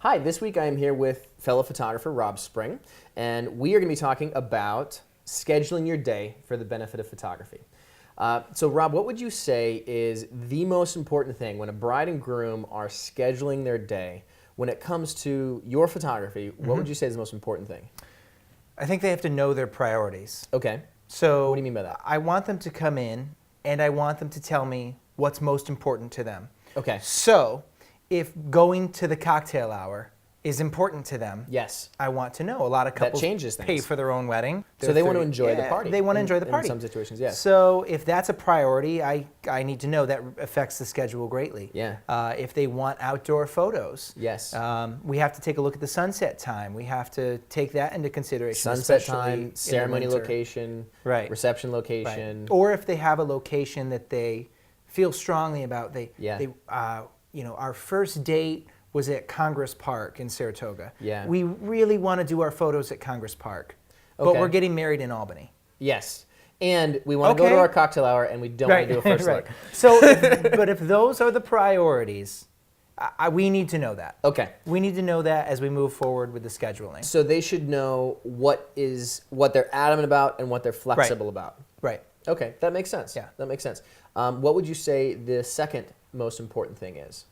Hi, this week I am here with fellow photographer Rob Spring, and we are going to be talking about scheduling your day for the benefit of photography. So Rob, what would you say is the most important thing when a bride and groom are scheduling their day when it comes to your photography? What would you say is the most important thing? I think they have to know their priorities. Okay. So What do you mean by that? I want them to come in and I want them to tell me what's most important to them. Okay. So if going to the cocktail hour is important to them, Yes. I want to know. A lot of couples changes pay things. for their own wedding. So they want to enjoy the party. They want to enjoy the party. In some situations, yes. So if that's a priority, I need to know that affects the schedule greatly. Yeah. If they want outdoor photos, Yes. we have to take a look at the sunset time. We have to take that into consideration. Sunset especially time, in the ceremony winter. location, Right. reception Right. location. Or if they have a location that they feel strongly about, our first date was at Congress Park in Saratoga. Yeah. We really want to do our photos at Congress Park, but Okay. we're getting married in Albany. Yes. And we want to go to our cocktail hour and we don't want to do a first look. So, but if those are the priorities, we need to know that. Okay. We need to know that as we move forward with the scheduling. So they should know what they're adamant about and what they're flexible about. Right. Okay, that makes sense. Yeah. That makes sense. What would you say the second most important thing is?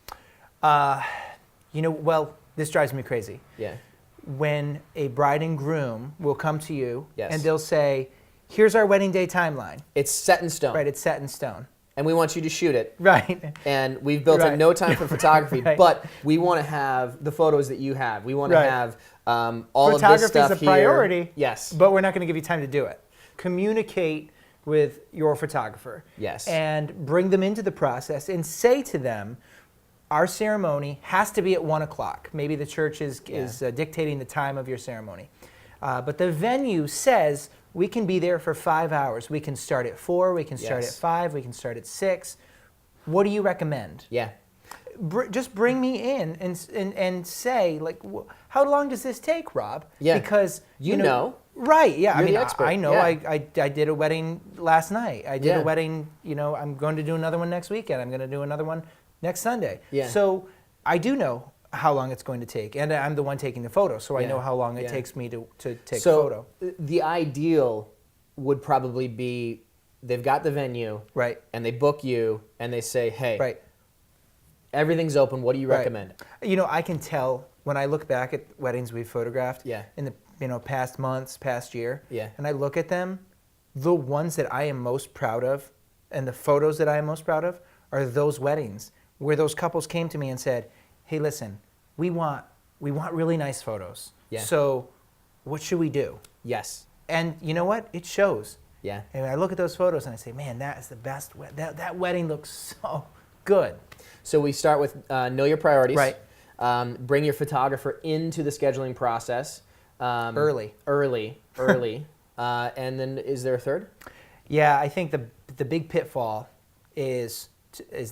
This drives me crazy. Yeah. When a bride and groom will come to you Yes. and they'll say, here's our wedding day timeline. It's set in stone. Right, it's set in stone. And we want you to shoot it. Right. And we've built in Right. no time for photography, Right. but we want to have the photos that you have. We want to Right. have all of this Photography stuff is a here. priority. Yes. But we're not going to give you time to do it. Communicate with your photographer. Yes. And bring them into the process and say to them, our ceremony has to be at 1 o'clock. Maybe the church is dictating the time of your ceremony. But the venue says we can be there for 5 hours. We can start at 4, we can start at 5, we can start at 6. What do you recommend? Yeah. Just bring me in and say, like, how long does this take, Rob? Yeah. Because You know. Right, yeah. You're the expert. I know. Yeah. I did a wedding last night. I did Yeah. a wedding, I'm going to do another one next weekend. I'm going to do another one next Sunday. Yeah. So I do know how long it's going to take. And I'm the one taking the photo, so I Yeah. know how long it Yeah. takes me to take So a photo. the ideal would probably be they've got the venue. Right. And they book you and they say, hey, Right. everything's open. What do you Right. recommend? I can tell when I look back at weddings we've photographed Yeah. in the past months, past year, Yeah. and I look at them, the ones that I am most proud of and the photos that I am most proud of are those weddings where those couples came to me and said, hey, listen, we want really nice photos. Yeah. So what should we do? Yes. And you know what? It shows. Yeah. And I look at those photos and I say, man, that is the best. That wedding looks so good. So we start with know your priorities. Right. Bring your photographer into the scheduling process. Early. And then is there a third? Yeah, I think the big pitfall is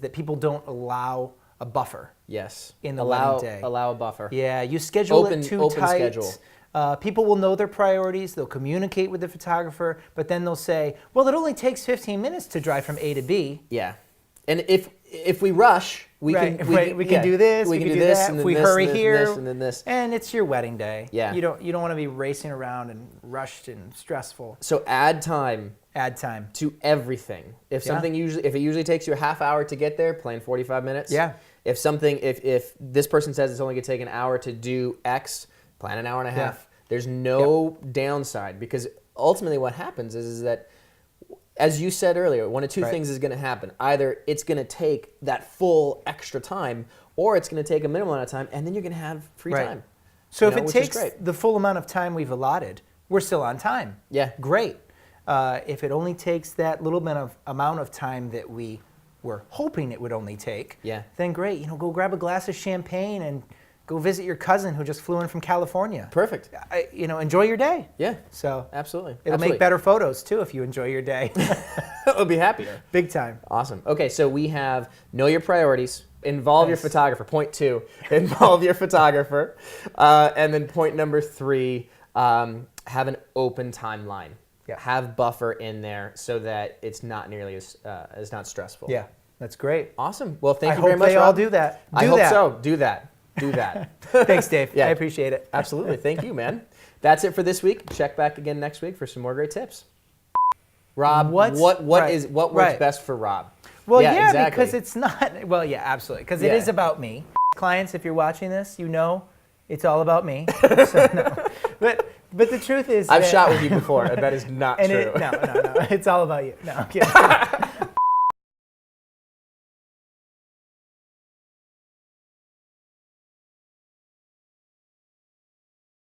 that people don't allow a buffer. Yes. In the wedding day. Allow a buffer. Yeah, you schedule Open it too tight. schedule. People will know their priorities. They'll communicate with the photographer, but then they'll say, well, it only takes 15 minutes to drive from A to B. Yeah. And if we rush, we can do this, we can do this, that. and If then we this, hurry and then here, this, and then this. and it's your wedding day. Yeah. You don't want to be racing around and rushed and stressful. So add time Add time. to everything. If something if it usually takes you a half hour to get there, plan 45 minutes. Yeah. If this person says it's only going to take an hour to do X, plan an hour and a half. Yeah. There's no downside, because ultimately what happens is that, as you said earlier, one of two things is going to happen. Either it's going to take that full extra time, or it's going to take a minimal amount of time, and then you're going to have free time. So if it which is takes great. the full amount of time we've allotted, we're still on time. Yeah. Great. If it only takes that little bit of amount of time that we were hoping it would only take, then great. Go grab a glass of champagne and go visit your cousin who just flew in from California. Perfect. Enjoy your day. Yeah. So absolutely. It'll make better photos too if you enjoy your day. We'll be happier. Big time. Awesome. Okay, so we have know your priorities, involve your photographer. Point 2, involve your photographer. And then point number 3, have an open timeline. Yeah. Have buffer in there so that it's not nearly as not stressful. Yeah, that's great. Awesome. Well, thank I you very hope much, they Rob. all do that. I hope so. Do that. do that. Thanks, Dave. Yeah. I appreciate it. Absolutely. Thank you, man. That's it for this week. Check back again next week for some more great tips. Rob, what works best for Rob? Well, exactly. because it's not. Well, yeah, absolutely. Because it is about me. Clients, if you're watching this, you know it's all about me. So, no. But the truth is, I've shot with you before, and that is not true. No. It's all about you. No, I'm kidding.